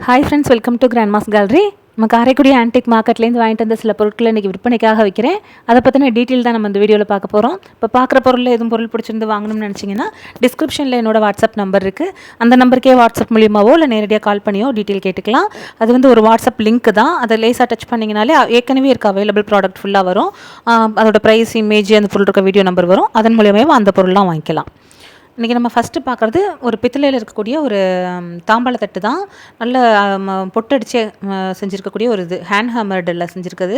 Hi friends, welcome to grandma's gallery. நம்ம Karaikudi antique மார்க்கெட்லேருந்து வாங்கிட்டு வந்த சில பொருட்களை இன்றைக்கி விற்பனைக்காக வைக்கிறேன். அதை பற்றின டீட்டெயில் தான் நம்ம இந்த வீடியோவில் பார்க்க போகிறோம். இப்போ பார்க்குற பொருளில் எதுவும் பொருள் பிடிச்சிருந்து வாங்கணும்னு நினச்சிங்கன்னா டிஸ்கிரிப்ஷனில் என்னோட வாட்ஸ்அப் நம்பர் இருக்குது. அந்த நம்பருக்கே வாட்ஸ்அப் மூலியமாவோ இல்லை நேரடியாக கால் பண்ணியோ டீட்டெயில் கேட்டுக்கலாம். அது வந்து ஒரு வாட்ஸ்அப் லிங்க் தான். அதை லேசாக டச் பண்ணிங்கனாலே ஏற்கனவே இருக்க அவைலபிள் ப்ராடக்ட் ஃபுல்லாக வரும். அதோட ப்ரைஸ், இமேஜ், அந்த பொருள் இருக்க வீடியோ நம்பர் வரும். அதன் மூலியமாக அந்த பொருள்லாம் வாங்கிக்கலாம். இன்றைக்கி நம்ம ஃபஸ்ட்டு பார்க்குறது ஒரு பித்தளையில் இருக்கக்கூடிய ஒரு தாம்பாள தட்டு தான். நல்ல பொட்டடிச்சு செஞ்சுருக்கக்கூடிய ஒரு இது ஹேண்ட் ஹேமர்டில் செஞ்சுருக்குது.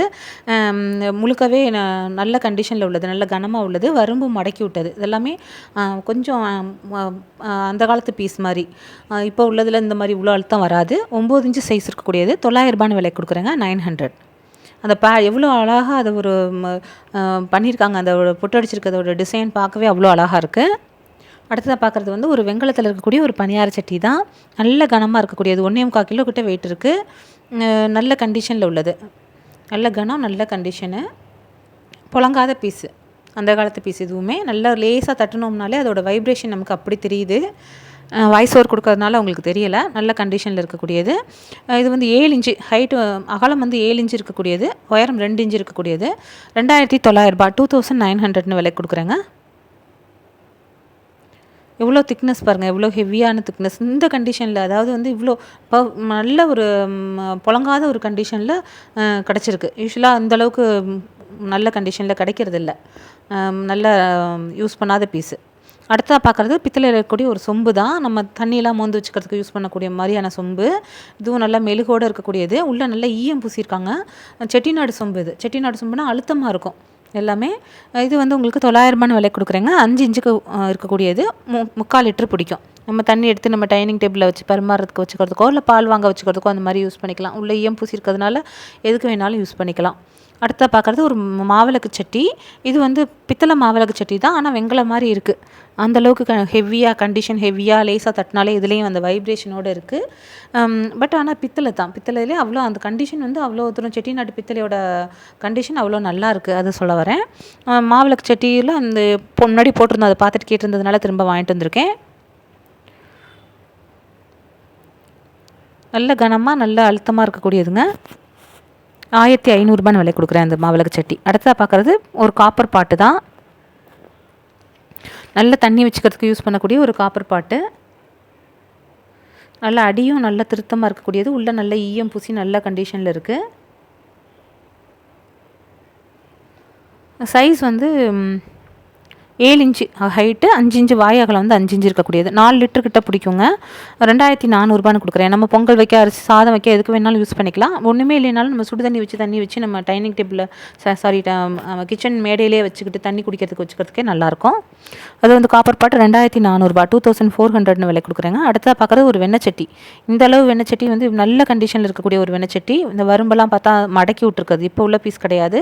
முழுக்கவே நல்ல கண்டிஷனில் உள்ளது, நல்ல கனமாக உள்ளது, வரம்பு மடக்கி விட்டது. இதெல்லாமே கொஞ்சம் அந்த காலத்து பீஸ் மாதிரி. இப்போ உள்ளதில் இந்த மாதிரி இவ்வளோ அழுத்தம் வராது. 9 இன்ச்சு சைஸ் இருக்கக்கூடியது. 900 ரூபான்னு விலை கொடுக்குறேங்க. 900. அந்த எவ்வளோ அழகாக அதை ஒரு பண்ணியிருக்காங்க. அந்த பொட்டடிச்சிருக்கிறதோட டிசைன் பார்க்கவே அவ்வளோ அழகாக இருக்குது. அடுத்ததாக பார்க்குறது வந்து ஒரு வெங்கலத்தில் இருக்கக்கூடிய ஒரு பணியார சட்டி தான். நல்ல கனமாக இருக்கக்கூடியது. 1.25 கிலோ கிட்ட வெயிட் இருக்குது. நல்ல கண்டிஷனில் உள்ளது. நல்ல கனம், நல்ல கண்டிஷனு, புழங்காத பீஸு. அந்த காலத்து பீஸ் இதுவுமே நல்லா லேசாக தட்டினோம்னாலே அதோட வைப்ரேஷன் நமக்கு அப்படி தெரியுது. வாய்ஸ் ஓவர் கொடுக்கறதுனால உங்களுக்கு தெரியலை. நல்ல கண்டிஷனில் இருக்கக்கூடியது. இது வந்து 7 இன்ச்சு ஹைட்டு, அகலம் வந்து 7 இன்ச்சு இருக்கக்கூடியது, உயரம் 2 இன்ச்சு இருக்கக்கூடியது. 2900 ரூபாய், 2900ன்னு விலை கொடுக்குறேங்க. எவ்வளோ திக்னஸ் பாருங்கள், எவ்வளோ ஹெவியான திக்னஸ் இந்த கண்டிஷனில். அதாவது வந்து இவ்வளோ நல்ல ஒரு புழங்காத ஒரு கண்டிஷனில் கிடச்சிருக்கு. யூஸ்வலாக அந்தளவுக்கு நல்ல கண்டிஷனில் கிடைக்கிறதில்ல. நல்ல யூஸ் பண்ணாத பீஸு. அடுத்ததாக பார்க்குறது பித்தளையில் இருக்கக்கூடிய ஒரு சொம்பு தான். நம்ம தண்ணியெலாம் மோந்து வச்சுக்கிறதுக்கு யூஸ் பண்ணக்கூடிய மாதிரியான சொம்பு. இதுவும் நல்லா மெழுகோடு இருக்கக்கூடியது. உள்ளே நல்லா ஈயம் பூசியிருக்காங்க. செட்டிநாடு சொம்பு. இது செட்டிநாடு சொம்புனா அழுத்தமாக இருக்கும் எல்லாமே. இது வந்து உங்களுக்கு 900 ரூபான்னு விலை கொடுக்குறேங்க. 5 இன்ச்சுக்கு இருக்கக்கூடியது. 3/4 லிட்டர் பிடிக்கும். நம்ம தண்ணி எடுத்து நம்ம டைனிங் டேபிளில் வச்சு பரிமாறதுக்கு வச்சுக்கிறதுக்கோ இல்லை பால் வாங்க வச்சுக்கிறதுக்கோ அந்த மாதிரி யூஸ் பண்ணிக்கலாம். உள்ள ஈயம் பூசியிருக்கிறதுனால எதுக்கு வேணாலும் யூஸ் பண்ணிக்கலாம். அடுத்த பார்க்குறது ஒரு மாவிளக்கு சட்டி. இது வந்து பித்தளை மாவிளக்கு சட்டி தான், ஆனால் வெங்கல மாதிரி இருக்குது. அந்தளவுக்கு ஹெவியாக, கண்டிஷன் ஹெவியாக, லேசாக தட்டினாலே இதுலேயும் அந்த வைப்ரேஷனோடு இருக்குது. பட் ஆனால் பித்தளை தான். பித்தளையிலே அவ்வளோ அந்த கண்டிஷன் வந்து அவ்வளோ தூரம். செட்டிநாட்டு பித்தளையோட கண்டிஷன் அவ்வளோ நல்லா இருக்குது, அது சொல்ல வரேன். மாவிளக்கு சட்டியில் அந்த முன்னாடி போட்டிருந்தோம், அதை பார்த்துட்டு கேட்டிருந்ததுனால திரும்ப வாங்கிட்டு வந்திருக்கேன். நல்ல கனமாக, நல்ல அழுத்தமாக இருக்கக்கூடியதுங்க. 1500 ரூபான்னு விலை கொடுக்குறேன் அந்த மாவிளக்கு சட்டி. அடுத்ததாக பார்க்குறது ஒரு காப்பர் பாட்டு தான். நல்ல தண்ணி வச்சுக்கிறதுக்கு யூஸ் பண்ணக்கூடிய ஒரு காப்பர் பாட்டு. நல்ல அடியும் நல்ல திருத்தமாக இருக்கக்கூடியது. உள்ள நல்ல ஈயம் பூசி நல்ல கண்டிஷனில் இருக்குது. சைஸ் வந்து 7 இன்ச்சு ஹைட்டு, 5 இன்ச்சு வாய் அகலம் வந்து 5 இன்ச்சு இருக்கக்கூடியது. 4 லிட்டர் கிட்ட பிடிக்குங்க. 2400 ரூபான்னு கொடுக்குறேன். நம்ம பொங்கல் வைக்க, அரிசி சாதம் வைக்க எதுக்கு வேணாலும் யூஸ் பண்ணிக்கலாம். ஒன்றுமே இல்லைனாலும் நம்ம சுடு தண்ணி வச்சு நம்ம டைனிங் டேபிளில் கிச்சன் மேடையிலே வச்சுக்கிட்டு தண்ணி குடிக்கிறதுக்கு வச்சுக்கிறதுக்கே நல்லாயிருக்கும். அது வந்து காப்பர் பாட்டு 2400 ரூபாய், 2400ன்னு விலை கொடுக்குறேங்க. அடுத்ததாக பார்க்குறது ஒரு வெண்ணச்சட்டி. இந்த அளவு வெண்ணச்சட்டி வந்து நல்ல கண்டிஷனில் இருக்கக்கூடிய ஒரு வெண்ணச்சட்டி. இந்த வரும்பெல்லாம் பார்த்தா மடக்கி விட்டுருக்குது. இப்போ உள்ள பீஸ் கிடையாது.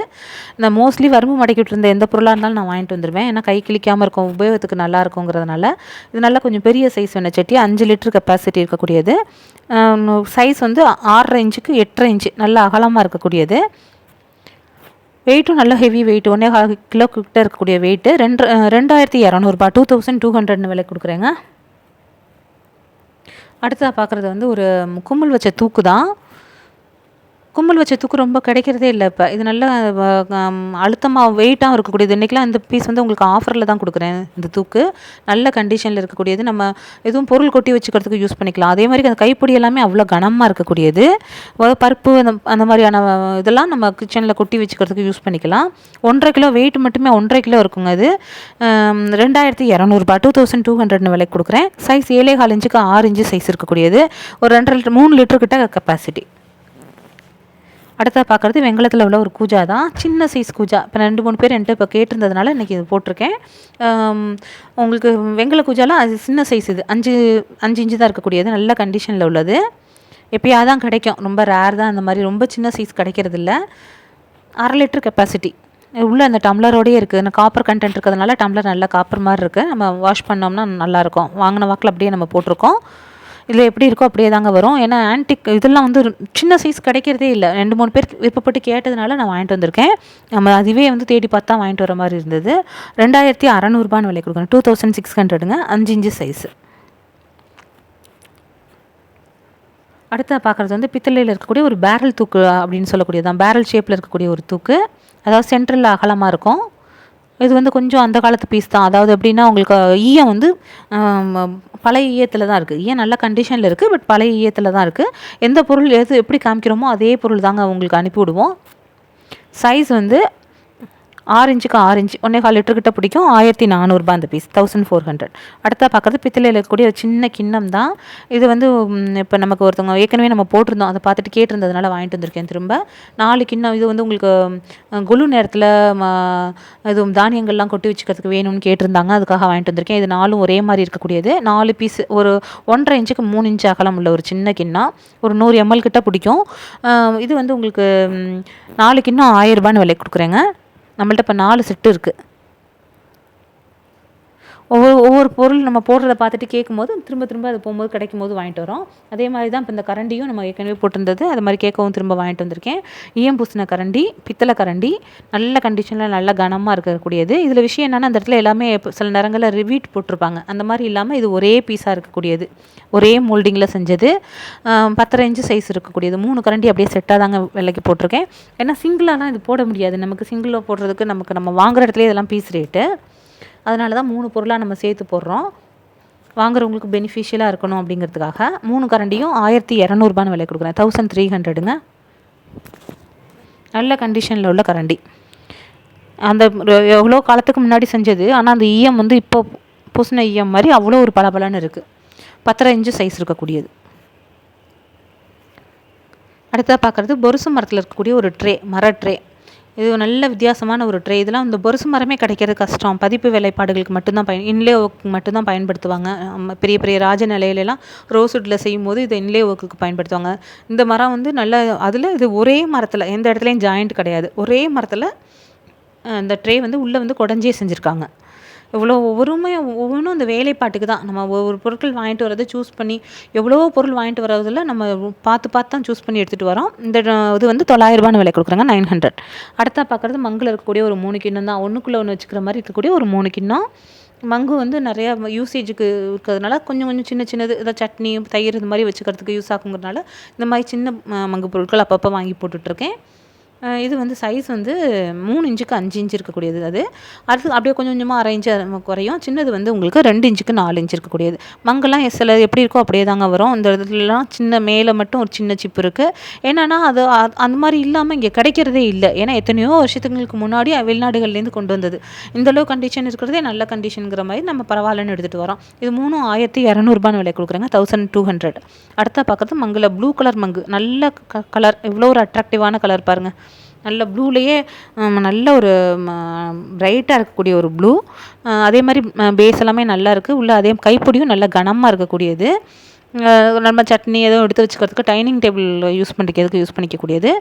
நான் மோஸ்ட்லி வரும்பு மடக்கி விட்டுருந்த எந்த பொருளாக இருந்தாலும் நான் வாங்கிட்டு வந்துடுவேன். ஏன்னா கை கிளிக்காமல் இருக்கும், உபயோகத்துக்கு நல்லா இருக்குங்கிறதுனால. இது நல்லா கொஞ்சம் பெரிய சைஸ் வெண்ணச்சட்டி. 5 லிட்டர் கெப்பாசிட்டி இருக்கக்கூடியது. சைஸ் வந்து 6.5 இன்ச்சுக்கு 8.5 இன்ச்சு நல்ல அகலமாக இருக்கக்கூடியது. வெயிட்டும் நல்ல ஹெவி வெயிட், 1.25 கிலோ கிட்ட இருக்கக்கூடிய வெயிட்டு. 2200 ரூபாய், 2200ன்னு விலை கொடுக்குறேங்க. அடுத்ததாக பார்க்குறது வந்து ஒரு கும்பல் வச்ச தூக்கு தான். கும்பல் வச்ச தூக்கு ரொம்ப கிடைக்கிறதே இல்லை இப்போ. இது நல்ல அழுத்தமாக வெயிட்டாகவும் இருக்கக்கூடியது. இன்றைக்கெலாம் இந்த பீஸ் வந்து உங்களுக்கு ஆஃபரில் தான் கொடுக்குறேன். இந்த தூக்கு நல்ல கண்டிஷனில் இருக்கக்கூடியது. நம்ம எதுவும் பொருள் கொட்டி வச்சுக்கிறதுக்கு யூஸ் பண்ணிக்கலாம். அதே மாதிரி அந்த கைப்பிடி எல்லாமே அவ்வளோ கனமாக இருக்கக்கூடியது. பருப்பு அந்த மாதிரியான இதெல்லாம் நம்ம கிச்சனில் கொட்டி வச்சுக்கிறதுக்கு யூஸ் பண்ணிக்கலாம். 1.5 கிலோ வெயிட் மட்டுமே 1.5 கிலோ இருக்குங்க. அது 2200 ரூபாய், 2200ன்னு விலை கொடுக்குறேன். சைஸ் 7.25 இன்ச்சுக்கு 6 இன்ச்சு சைஸ் இருக்கக்கூடியது. ஒரு 2 லிட்டர் 3 லிட்டர் கிட்ட கெப்பாசிட்டி. அடுத்ததாக பார்க்குறது வெங்கலத்தில் உள்ள ஒரு கூஜா தான். சின்ன சைஸ் கூஜா. இப்போ 2-3 பேர் என்கிட்ட இப்போ கேட்டிருந்ததுனால இன்றைக்கி இது போட்டிருக்கேன். உங்களுக்கு வெங்கல கூஜாலாம் அது சின்ன சைஸ். இது 5 இன்ச்சு தான் இருக்கக்கூடியது. நல்ல கண்டிஷனில் உள்ளது. எப்போயாவது தான் கிடைக்கும், ரொம்ப ரேர் தான். அந்த மாதிரி ரொம்ப சின்ன சைஸ் கிடைக்கிறதில்ல. 1/2 லிட்டர் கெப்பாசிட்டி. உள்ளே அந்த டம்ளரோடையே இருக்குது. அந்த காப்பர் கண்டென்ட் இருக்கிறதுனால டம்ளர் நல்லா காப்பர் மாதிரி இருக்குது. நம்ம வாஷ் பண்ணோம்னா நல்லாயிருக்கும். வாங்கின வாக்கில் அப்படியே நம்ம போட்டிருக்கோம். இதில் எப்படி இருக்கோ அப்படியே தாங்க வரும். ஏன்னா ஆன்டிக் இதெல்லாம் வந்து சின்ன சைஸ் கிடைக்கிறதே இல்லை. 2-3 பேர் விருப்பப்பட்டு கேட்டதுனால நான் வாங்கிட்டு வந்திருக்கேன். நம்ம அதுவே வந்து தேடி பார்த்தா வாங்கிட்டு வர மாதிரி இருந்தது. 2600 ரூபான்னு விலை கொடுக்கணும். 2600ங்க. 5 இன்ச்சு சைஸு. அடுத்தா பார்க்குறது வந்து பித்தளையில் இருக்கக்கூடிய ஒரு பேரல் தூக்கு அப்படின்னு சொல்லக்கூடியது தான். பேரல் ஷேப்பில் இருக்கக்கூடிய ஒரு தூக்கு, அதாவது சென்ட்ரலில் அகலமாக இருக்கும். இது வந்து கொஞ்சம் அந்த காலத்து பீஸ் தான். அதாவது எப்படின்னா உங்களுக்கு ஈயம் வந்து பழைய ஈயத்தில் தான் இருக்குது. ஈயம் நல்ல கண்டிஷனில் இருக்குது, பட் பழைய ஈயத்தில் தான் இருக்குது. எந்த பொருள் எது எப்படி காமிக்கிறோமோ அதே பொருள் தாங்க உங்களுக்கு அனுப்பிவிடுவோம். சைஸ் வந்து 6 இன்ச்சுக்கு 6 இன்ச்சு 1.25 லிட்டர் கிட்ட பிடிக்கும். 1400 அந்த பீஸ், 1400. அடுத்தா பார்க்குறது பித்தளையில் இருக்கக்கூடிய ஒரு சின்ன கிண்ணம் தான். இது வந்து இப்போ நமக்கு ஒருத்தவங்க ஏற்கனவே நம்ம போட்டிருந்தோம், அதை பார்த்துட்டு கேட்டிருந்ததுனால வாங்கிட்டு வந்திருக்கேன் திரும்ப. 4 கிண்ணம். இது வந்து உங்களுக்கு குழு நேரத்தில் இது தானியங்கள்லாம் கொட்டி வச்சுக்கிறதுக்கு வேணும்னு கேட்டிருந்தாங்க, அதுக்காக வாங்கிட்டு வந்திருக்கேன். இது 4 ஒரே மாதிரி இருக்கக்கூடியது. 4 பீஸ், ஒரு 1.5 இன்ச்சுக்கு 3 இன்ச்சு அகலம் உள்ள ஒரு சின்ன கிண்ணம், ஒரு 100 ml கிட்ட பிடிக்கும். இது வந்து உங்களுக்கு 4 கிண்ணம் 1000 ரூபான்னு விலை கொடுக்குறேங்க. நம்மள்ட்ட இப்போ 4 செட்டு இருக்குது. ஒவ்வொரு பொருள் நம்ம போடுறத பார்த்துட்டு கேட்கும்போது திரும்ப அது போகும்போது கிடைக்கும் போது வாங்கிட்டு வரோம். அதே மாதிரி தான் இப்போ இந்த கரண்டியும் நம்ம ஏற்கனவே போட்டிருந்தது, அது மாதிரி கேட்கவும் திரும்ப வாங்கிட்டு வந்திருக்கேன். ஈயம் பூசின கரண்டி, பித்தளை கரண்டி, நல்ல கண்டிஷனில் நல்ல கனமாக இருக்கக்கூடியது. இதில் விஷயம் என்னென்னா, அந்த இடத்துல எல்லாமே சில நேரங்களில் ரிவீட் போட்டிருப்பாங்க, அந்த மாதிரி இல்லாமல் இது ஒரே பீஸாக இருக்கக்கூடியது, ஒரே மோல்டிங்கில் செஞ்சது. 10.5 இன்ச்சு சைஸ் இருக்கக்கூடியது. 3 கரண்டி அப்படியே செட்டாக தாங்க விலைக்கு போட்டிருக்கேன். ஏன்னா சிங்கிளாலாம் இது போட முடியாது, நமக்கு சிங்கிளாக போடுறதுக்கு நம்ம வாங்குகிற இடத்துல இதெல்லாம் பீஸ் ரேட்டு. அதனால தான் 3 பொருளாக நம்ம சேர்த்து போடுறோம், வாங்குறவங்களுக்கு பெனிஃபிஷியலாக இருக்கணும் அப்படிங்கிறதுக்காக. 3 கரண்டியும் 1200 விலை கொடுக்குறேன், 1300ங்க. நல்ல கண்டிஷனில் உள்ள கரண்டி. அந்த எவ்வளோ காலத்துக்கு முன்னாடி செஞ்சது, ஆனால் அந்த ஈயம் வந்து இப்போ பூசின ஈயம் மாதிரி அவ்வளோ ஒரு பளபளன்னு இருக்குது. 10.5 இன்ச்சு சைஸ் இருக்கக்கூடியது. அடுத்ததாக பார்க்குறது பொருசு மரத்தில் இருக்கக்கூடிய ஒரு ட்ரே, மர ட்ரே. இது நல்ல வித்தியாசமான ஒரு ட்ரே. இதெல்லாம் இந்த பொருசு மரமே கிடைக்கிறது கஷ்டம். பதிப்பு வேலைப்பாடுகளுக்கு மட்டும்தான் இன்லே ஒர்க்கு மட்டும்தான் பயன்படுத்துவாங்க. பெரிய பெரிய ராஜ நிலையிலலாம் ரோஸ்வுட்டில் செய்யும்போது இதை இன்லே ஒர்க்குக்கு பயன்படுத்துவாங்க. இந்த மரம் வந்து நல்ல, அதில் இது ஒரே மரத்தில், எந்த இடத்துலையும் ஜாயிண்ட் கிடையாது, ஒரே மரத்தில் இந்த ட்ரே வந்து உள்ளே வந்து குடஞ்சே செஞ்சுருக்காங்க. இவ்வளோ ஒவ்வொன்றும் அந்த வேலைப்பாட்டுக்கு தான். நம்ம ஒவ்வொரு பொருட்கள் வாங்கிட்டு வரது சூஸ் பண்ணி, எவ்வளோ பொருள் வாங்கிட்டு வரதில் நம்ம பார்த்து தான் சூஸ் பண்ணி எடுத்துகிட்டு வரோம். இந்த இது வந்து 900 விலை கொடுக்குறாங்க, 900. அடுத்தா பார்க்குறது மங்கில் இருக்கக்கூடிய ஒரு 3 கிண்ணம் தான். ஒன்றுக்குள்ளே ஒன்று வச்சுக்கிற மாதிரி இருக்கக்கூடிய ஒரு 3 கிண்ணம். மங்கு வந்து நிறையா யூசேஜுக்கு இருக்கிறதுனால கொஞ்சம் சின்னது, ஏதாவது சட்னி, தயிர் இது மாதிரி வச்சுக்கிறதுக்கு யூஸ் ஆகுங்கிறதுனால இந்த மாதிரி சின்ன மங்கு பொருட்கள் அப்பப்போ வாங்கி போட்டுட்ருக்கேன். இது வந்து சைஸ் வந்து 3 இன்ச்சுக்கு 5 இன்ச்சு இருக்கக்கூடியது. அது அப்படியே கொஞ்சம் கொஞ்சமாக 1/2 இன்ச்சு குறையும். சின்னது வந்து உங்களுக்கு 2 இன்ச்சுக்கு 4 இன்ச்சு இருக்கக்கூடியது. மங்கெல்லாம் சில எப்படி இருக்கோ அப்படியே தாங்க வரும். இந்த இதுலலாம் சின்ன மேலே மட்டும் ஒரு சின்ன சிப்பு இருக்குது. என்னென்னா அது அந்த மாதிரி இல்லாமல் இங்கே கிடைக்கிறதே இல்லை. ஏன்னா எத்தனையோ வருஷத்துங்களுக்கு முன்னாடி வெளிநாடுகள்லேருந்து கொண்டு வந்தது. இந்தளவு கண்டிஷன் இருக்கிறதே நல்ல கண்டிஷனுங்கிற மாதிரி நம்ம பரவாயில்லன்னு எடுத்துகிட்டு வரோம். இது 3 1200 விலை கொடுக்குறாங்க, 1200. அடுத்த பார்க்குறது மங்கில் ப்ளூ கலர் மங்கு. நல்ல கலர், எவ்வளோ ஒரு அட்ராக்டிவான கலர் பாருங்கள். நல்ல ப்ளூலேயே நல்ல ஒரு பிரைட்டாக இருக்கக்கூடிய ஒரு ப்ளூ. அதே மாதிரி பேஸ் எல்லாமே நல்லா இருக்குது. உள்ள அதே கைப்பிடியும் நல்ல கனமாக இருக்கக்கூடியது. நம்ம சட்னி எதுவும் எடுத்து வச்சுக்கிறதுக்கு, டைனிங் டேபிள் யூஸ் பண்ணிக்கக்கூடியது.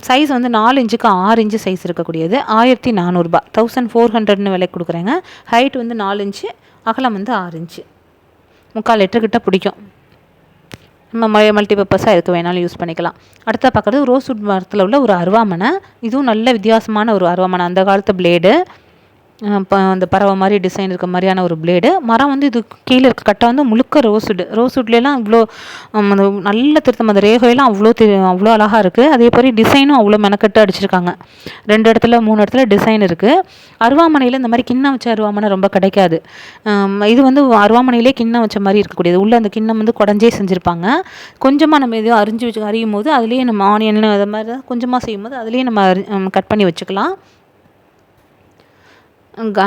சைஸ் வந்து 4 இன்ச்சுக்கு 6 இன்ச்சு சைஸ் இருக்கக்கூடியது. 1400, 1400 விலை கொடுக்குறேங்க. ஹைட் வந்து 4 இன்ச்சு, அகலம் வந்து 6 இன்ச்சு. 3/4 லிட்டர் கிட்ட பிடிக்கும். நம்ம மல்டிபர்பஸாக எதுக்கு வேணாலும் யூஸ் பண்ணிக்கலாம். அடுத்த பார்க்குறது ரோஸ்வுட் மரத்தில் உள்ள ஒரு அருவாமனை. இதுவும் நல்ல வித்தியாசமான ஒரு அருவாமனை, அந்த காலத்து பிளேடு. அந்த பறவை மாதிரி டிசைன் இருக்க மாதிரியான ஒரு பிளேடு. மரம் வந்து இது கீழே இருக்க கட்டை வந்து முழுக்க ரோஸ்வுட்லாம் இவ்வளோ நல்ல திருத்தம், அந்த ரேகையெல்லாம் அவ்வளோ அழகாக இருக்குது. அதே மாதிரி டிசைனும் அவ்வளோ மெனக்கட்டு அடிச்சிருக்காங்க. 2 இடத்துல 3 இடத்துல டிசைன் இருக்குது. அருவாமனையில் இந்த மாதிரி கிண்ணம் வச்ச அருவாமனை ரொம்ப கிடைக்காது. இது வந்து அருவாமனையிலே கிண்ணம் வச்ச மாதிரி இருக்கக்கூடியது. உள்ளே அந்த கிண்ணம் வந்து குடஞ்சே செஞ்சுருப்பாங்க. கொஞ்சமாக நம்ம எதுவும் அறியும் போது அதுலேயே நம்ம ஆனியன் அது மாதிரி கொஞ்சமாக செய்யும்போது அதுலேயே நம்ம கட் பண்ணி வச்சுக்கலாம்.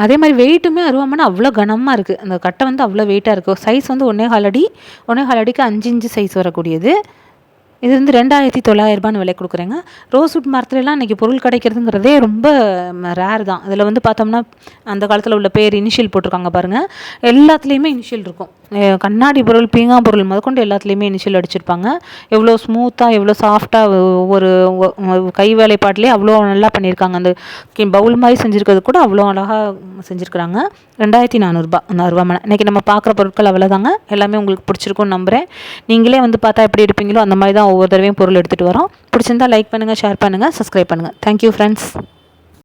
அதே மாதிரி வெயிட்டுமே அருவாமனை அவ்வளோ கனமாக இருக்குது. அந்த கட்டை வந்து அவ்வளோ வெயிட்டாக இருக்குது. சைஸ் வந்து 1.25 அடிக்கு 5 இன்ச்சு சைஸ் வரக்கூடியது. இது வந்து 2900 விலை கொடுக்குறேங்க. ரோஸ்வுட் மரத்துலலாம் இன்றைக்கி பொருள் கிடைக்கிறதுங்கிறதே ரொம்ப ரேர் தான். அதில் வந்து பார்த்தோம்னா அந்த காலத்தில் உள்ள பேர் இனிஷியல் போட்டிருக்காங்க பாருங்கள். எல்லாத்துலேயுமே இனிஷியல் இருக்கும். கண்ணாடி பொருள், பீங்கா பொருள் முதற்கொண்டு எல்லாத்துலேயுமே இனிஷியல் அடிச்சிருப்பாங்க. எவ்வளோ ஸ்மூத்தாக, எவ்வளோ சாஃப்டாக, ஒவ்வொரு கை வேலைப்பாட்டிலே அவ்வளோ நல்லா பண்ணியிருக்காங்க. அந்த பவுல் மாதிரி செஞ்சுருக்கிறது கூட அவ்வளோ அழகாக செஞ்சுருக்குறாங்க. 2400 அந்த அருவாமனை. இன்றைக்கி நம்ம பார்க்குற பொருட்கள் அவ்வளோதாங்க. எல்லாமே உங்களுக்கு பிடிச்சிருக்கும்னு நம்புகிறேன். நீங்களே வந்து பார்த்தா எப்படி இருப்பீங்களோ அந்த மாதிரி தான் ஒவ்வொரு தடவையும் பொருள் எடுத்துகிட்டு வரோம். பிடிச்சிருந்தால் லைக் பண்ணுங்கள், ஷேர் பண்ணுங்கள், சப்ஸ்கிரைப் பண்ணுங்கள். Thank you friends.